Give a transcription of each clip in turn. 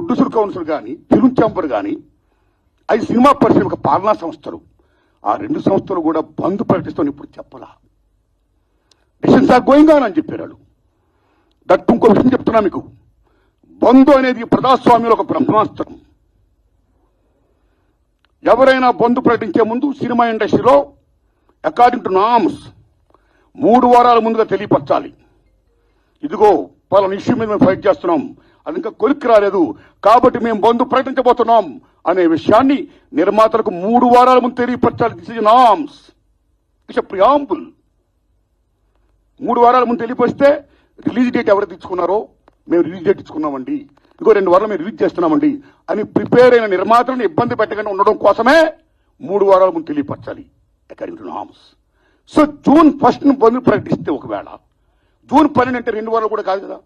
Producer council కానీ, film chamber కానీ, అవి సినిమా పరిశ్రమ పాలనా సంస్థలు. ఆ రెండు సంస్థలు కూడా బంద్ ప్రకటిస్తామని ఇప్పుడు చెప్పాలా? డిసిషన్స్ ఆర్ గోయింగ్ ఆన్ అని చెప్పారు వాళ్ళు. దట్ ఇంకో విషయం చెప్తున్నా మీకు, బంధు అనేది ప్రజాస్వామ్యంలో ఒక బ్రహ్మాస్త్రం. ఎవరైనా బంధు ప్రకటించే ముందు సినిమా ఇండస్ట్రీలో అకార్డింగ్ టు నామ్స్ 3 వారాల ముందుగా తెలియపరచాలి. ఇదిగో పలానా ఇష్యూ మీద మేము ఫైట్ చేస్తున్నాం, అది ఇంకా కొలిక్కి రాలేదు కాబట్టి మేము బంధు ప్రకటించబోతున్నాం అనే విషయాన్ని నిర్మాతలకు 3 వారాల ముందు తెలియపరచాలి. This is norms, it's preamble. 3 వారాల ముందు తెలియపరిస్తే రిలీజ్ డేట్ ఎవరు తెచ్చుకున్నారో మేము రిలీజ్ డేట్ ఇచ్చుకున్నామండి, ఇంకో 2 వారాలు మేము రిలీజ్ చేస్తున్నామండి అని ప్రిపేర్ అయిన నిర్మాతలను ఇబ్బంది పెట్టకుండా ఉండడం కోసమే 3 వారాల ముందు తెలియపరచాలి according to norms. So June 1 bandh ప్రకటిస్తే ఒకవేళ జూన్ 12 అంటే 2 వారాలు కూడా కాదు కదా.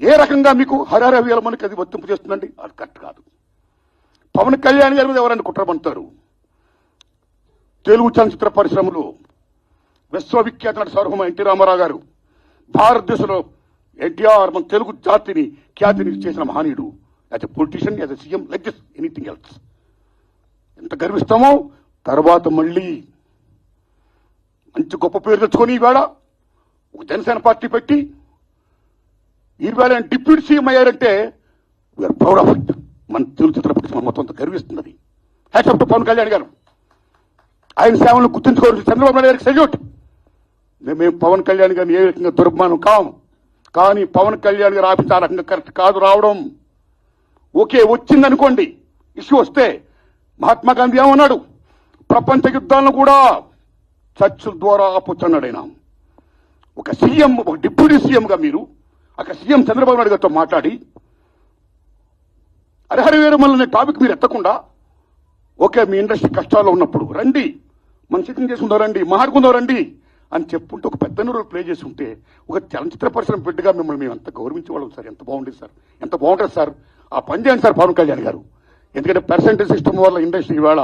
ఏ రకంగా మీకు హరహర మనకి అది వర్తింపు చేస్తుందండి? అది కరెక్ట్ కాదు. పవన్ కళ్యాణ్ గారి మీద ఎవరైనా కుట్రమంటారు? తెలుగు చలనచిత్ర పరిశ్రమలో విశ్వవిఖ్యాత నట సార్వభౌమ ఎన్టీ రామారావు గారు, భారతదేశంలో ఎన్టీఆర్ మన తెలుగు జాతిని ఖ్యాతిని చేసిన మహనీయుడు. As a politician, as a CM, like this anything else. ఎంత గర్విస్తామో. తర్వాత మళ్ళీ మంచి గొప్ప పేరు తెచ్చుకొని ఈవేళ ఒక జనసేన పార్టీ పెట్టి ఈవేళ డిప్యూటీ సీఎం అయ్యారంటే వీఆర్ ప్రౌడ్ ఆఫ్ ఇట్. మన తెలుగు చిత్ర పరిశ్రమ మొత్తం గర్విస్తున్నది. Hats off to Pawan Kalyan garu. ఆయన సేవలను గుర్తుంచుకోవాల్సిన చంద్రబాబు నాయుడు గారికి సెల్యూట్. మేము పవన్ కళ్యాణ్ గారిని ఏ రకంగా దుర్మానం కాము, కానీ పవన్ కళ్యాణ్ గారు ఆఫీస్ ఆ రకంగా కరెక్ట్ కాదు రావడం. ఓకే, వచ్చిందనుకోండి, ఇష్యూ వస్తే మహాత్మా గాంధీ ఏమన్నాడు? ప్రపంచ యుద్ధాలను కూడా చర్చల ద్వారా ఆపొచ్చు అన్నాడు ఆయన. ఒక సీఎం, ఒక డిప్యూటీ సీఎంగా మీరు అక్కడ సీఎం చంద్రబాబు నాయుడు గారితో మాట్లాడి హరిహర వీరమల్లు అనే టాపిక్ మీరు ఎత్తకుండా, ఓకే మీ ఇండస్ట్రీ కష్టాల్లో ఉన్నప్పుడు రండి, మనం సిట్టింగ్ చేసుకుందాం రండి, మాట్లాడుకుందాం రండి అని చెప్పుంటే ఒక పెద్ద రోల్ ప్లే చేసి ఉంటే ఒక చలనచిత్ర పరిశ్రమ బిడ్డగా మిమ్మల్ని మేము అంత గౌరవించేవాళ్ళం సార్. ఎంత బాగుండేది సార్, ఎంత బాగుంటుంది సార్. ఆ పని చేయండి సార్ పవన్ కళ్యాణ్ గారు. ఎందుకంటే పర్సెంటేజ్ సిస్టమ్ వల్ల ఇండస్ట్రీ ఇవాళ